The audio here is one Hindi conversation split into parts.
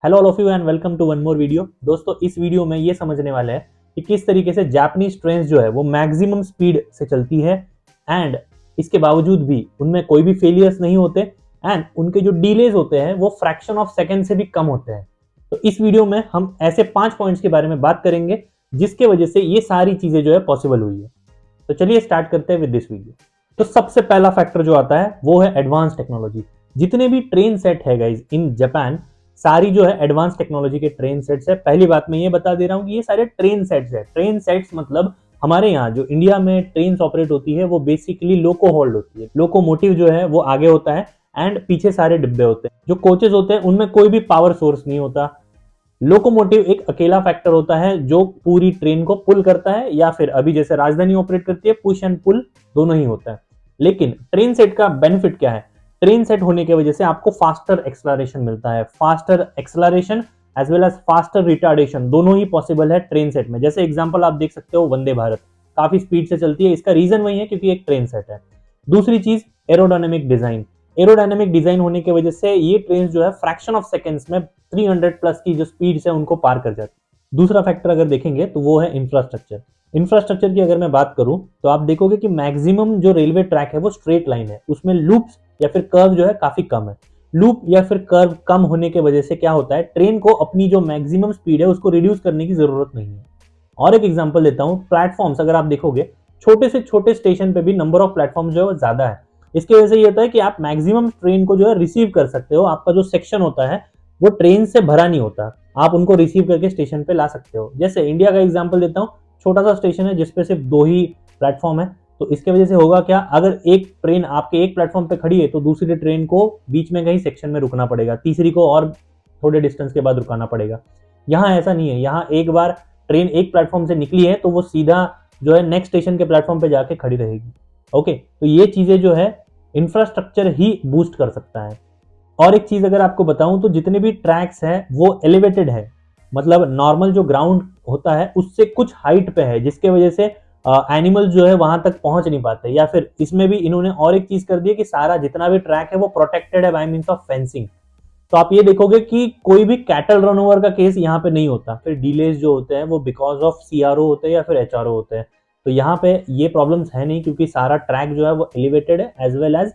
Hello all of you and welcome to one more video. दोस्तों इस वीडियो में ये समझने वाले हैं कि किस तरीके से जापानीज ट्रेन्स जो है वो मैक्सिमम स्पीड से चलती है एंड इसके बावजूद भी उनमें कोई भी फेलियर्स नहीं होते एंड उनके जो डिलेज होते हैं वो फ्रैक्शन ऑफ सेकंड से भी कम होते हैं। तो इस वीडियो में हम ऐसे 5 पॉइंट्स के बारे में बात करेंगे जिसके वजह से ये सारी चीजें जो है पॉसिबल हुई है। तो चलिए स्टार्ट करते हैं विद दिस वीडियो। तो सबसे पहला फैक्टर जो आता है वो है एडवांस टेक्नोलॉजी। जितने भी ट्रेन सेट है गाइज इन जापान, सारी जो है एडवांस टेक्नोलॉजी के ट्रेन सेट्स है। पहली बात मैं ये बता दे रहा हूँ कि ये सारे ट्रेन सेट्स है। ट्रेन सेट्स मतलब हमारे यहाँ जो इंडिया में ट्रेन ऑपरेट होती है वो बेसिकली लोको होल्ड होती है। लोकोमोटिव जो है वो आगे होता है एंड पीछे सारे डिब्बे होते हैं। जो कोचेज होते हैं उनमें कोई भी पावर सोर्स नहीं होता। लोकोमोटिव एक अकेला फैक्टर होता है जो पूरी ट्रेन को पुल करता है, या फिर अभी जैसे राजधानी ऑपरेट करती है पुश एंड पुल दोनों ही होता है। लेकिन ट्रेन सेट का बेनिफिट क्या है? ट्रेन सेट होने की वजह से आपको फास्टर एक्सलरेशन मिलता है। Faster acceleration as well as faster retardation दोनों ही पॉसिबल है ट्रेन सेट में। जैसे एग्जांपल आप देख सकते हो, वंदे भारत काफी स्पीड से चलती है। इसका रीजन वही है क्योंकि एक ट्रेन सेट है। दूसरी चीज एरोडायनेमिक डिजाइन। एरोडायनेमिक डिजाइन होने की वजह से ये ट्रेन जो है फ्रैक्शन ऑफ सेकंड्स में 300 प्लस की जो स्पीड है उनको पार कर जाती। दूसरा फैक्टर अगर देखेंगे तो वो है इंफ्रास्ट्रक्चर। इंफ्रास्ट्रक्चर की अगर मैं बात करूं तो आप देखोगे कि मैक्सिमम जो रेलवे ट्रैक है वो स्ट्रेट लाइन है, उसमें लूप्स या फिर कर्व जो है काफी कम है। लूप या फिर कर्व कम होने की वजह से क्या होता है, ट्रेन को अपनी जो मैक्सिमम स्पीड है उसको रिड्यूस करने की जरूरत नहीं है। और एक एग्जांपल देता हूं, प्लेटफॉर्म्स अगर आप देखोगे छोटे से छोटे स्टेशन पे भी नंबर ऑफ प्लेटफॉर्म जो है वो ज्यादा है। इसकी वजह से ये होता है कि आप मैक्सिमम ट्रेन को जो है रिसीव कर सकते हो। आपका जो सेक्शन होता है वो ट्रेन से भरा नहीं होता, आप उनको रिसीव करके स्टेशन पे ला सकते हो। जैसे इंडिया का एग्जांपल देता हूँ, छोटा सा स्टेशन है जिसपे सिर्फ 2 ही प्लेटफॉर्म है। तो इसके वजह से होगा क्या, अगर एक ट्रेन आपके एक प्लेटफॉर्म पे खड़ी है तो दूसरी ट्रेन को बीच में कहीं सेक्शन में रुकना पड़ेगा, तीसरी को और थोड़े डिस्टेंस के बाद रुकाना पड़ेगा। यहाँ ऐसा नहीं है, यहाँ एक बार ट्रेन एक प्लेटफॉर्म से निकली है तो वो सीधा जो है नेक्स्ट स्टेशन के प्लेटफॉर्म पे जाके खड़ी रहेगी। ओके, तो ये चीजें जो है इंफ्रास्ट्रक्चर ही बूस्ट कर सकता है। और एक चीज अगर आपको बताऊं तो जितने भी ट्रैक्स हैं वो एलिवेटेड है, मतलब नॉर्मल जो ग्राउंड होता है उससे कुछ हाइट पे है, जिसके वजह से एनिमल जो है वहां तक पहुंच नहीं पाते। या फिर इसमें भी इन्होंने और एक चीज कर दी है कि सारा जितना भी ट्रैक है वो प्रोटेक्टेड है बाय मींस ऑफ फेंसिंग। तो आप ये देखोगे कि कोई भी कैटल रन ओवर का केस यहाँ पे नहीं होता। फिर डिलेज जो होते हैं वो बिकॉज ऑफ सीआरओ होते हैं या फिर एचआरओ होते हैं। तो यहाँ पे ये प्रॉब्लम्स है नहीं क्योंकि सारा ट्रैक जो है वो एलिवेटेड है एज वेल एज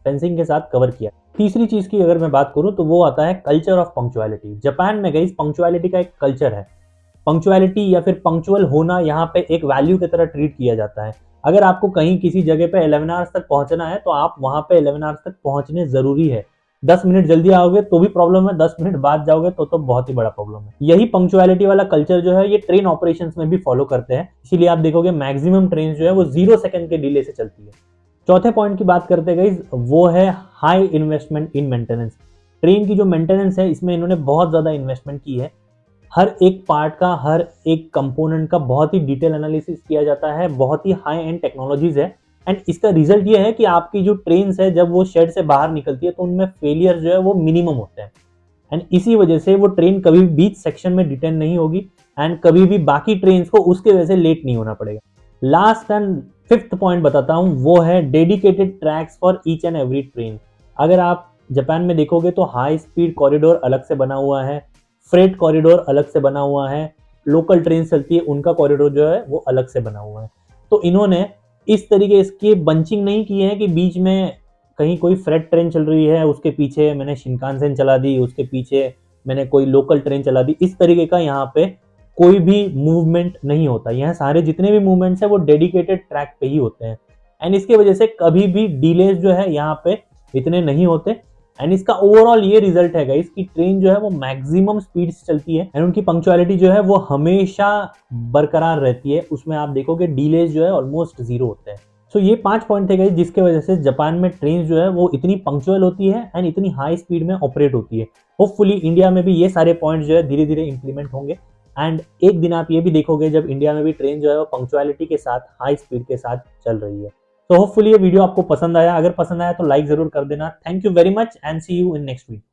फेंसिंग के साथ कवर किया। तीसरी चीज की अगर मैं बात करूं तो वो आता है कल्चर ऑफ पंक्चुअलिटी। जापान में गई पंक्चुअलिटी का एक कल्चर है। पंक्चुअलिटी या फिर पंक्चुअल होना यहाँ पे एक वैल्यू की तरह ट्रीट किया जाता है। अगर आपको कहीं किसी जगह पे 11 आवर्स तक पहुंचना है तो आप वहां पे 11 आवर्स तक पहुंचने जरूरी है। 10 मिनट जल्दी आओगे तो भी प्रॉब्लम है, 10 मिनट बाद जाओगे तो बहुत ही बड़ा प्रॉब्लम है। यही पंक्चुअलिटी वाला कल्चर जो है ये ट्रेन ऑपरेशंस में भी फॉलो करते हैं। इसीलिए आप देखोगे मैक्सिमम ट्रेन जो है वो 0 सेकंड के डिले से चलती है। चौथे पॉइंट की बात करते हैं गाइस, वो है high investment in maintenance. Train की जो मेंटेनेंस है इसमें इन्होंने बहुत ज्यादा इन्वेस्टमेंट की है। हर एक पार्ट का, हर एक कंपोनेंट का बहुत ही डिटेल एनालिसिस किया जाता है। बहुत ही हाई एंड टेक्नोलॉजीज है एंड इसका रिजल्ट ये है कि आपकी जो ट्रेन है जब वो शेड से बाहर निकलती है तो उनमें फेलियर जो है वो मिनिमम होते हैं एंड इसी वजह से वो ट्रेन कभी भी बीच सेक्शन में डिटेन नहीं होगी एंड कभी भी बाकी ट्रेन को उसके वजह से लेट नहीं होना पड़ेगा। लास्ट एंड फिफ्थ पॉइंट बताता हूं, वो है dedicated tracks for each and every train. अगर आप जापान में देखोगे तो हाई स्पीड कॉरिडोर अलग से बना हुआ है, फ्रेट कॉरिडोर अलग से बना हुआ है, लोकल ट्रेन चलती है उनका कॉरिडोर जो है वो अलग से बना हुआ है। तो इन्होंने इस तरीके इसकी बंचिंग नहीं की है कि बीच में कहीं कोई फ्रेट ट्रेन चल रही है उसके पीछे मैंने शिनकानसेन चला दी, उसके पीछे मैंने कोई लोकल ट्रेन चला दी। इस तरीके का यहाँ पे कोई भी मूवमेंट नहीं होता। यहाँ सारे जितने भी मूवमेंट्स है वो डेडिकेटेड ट्रैक पे ही होते हैं एंड इसके वजह से कभी भी डिलेज जो है यहाँ पे इतने नहीं होते एंड इसका ओवरऑल ये रिजल्ट है गाइस कि ट्रेन जो है वो मैक्सिमम स्पीड से चलती है एंड उनकी पंक्चुअलिटी जो है वो हमेशा बरकरार रहती है। उसमें आप देखोगे डिलेज जो है ऑलमोस्ट 0 होते हैं। सो ये 5 पॉइंट थे गाइस जिसके वजह से जापान में ट्रेन जो है वो इतनी पंक्चुअल होती है एंड इतनी हाई स्पीड में ऑपरेट होती है। होपफुली इंडिया में भी ये सारे पॉइंट जो है धीरे धीरे इंप्लीमेंट होंगे एंड एक दिन आप ये भी देखोगे जब इंडिया में भी ट्रेन जो है वो पंक्चुअलिटी के साथ हाई स्पीड के साथ चल रही है। तो होपफुली ये वीडियो आपको पसंद आया। अगर पसंद आया तो लाइक जरूर कर देना। Thank you very much and see you in next video.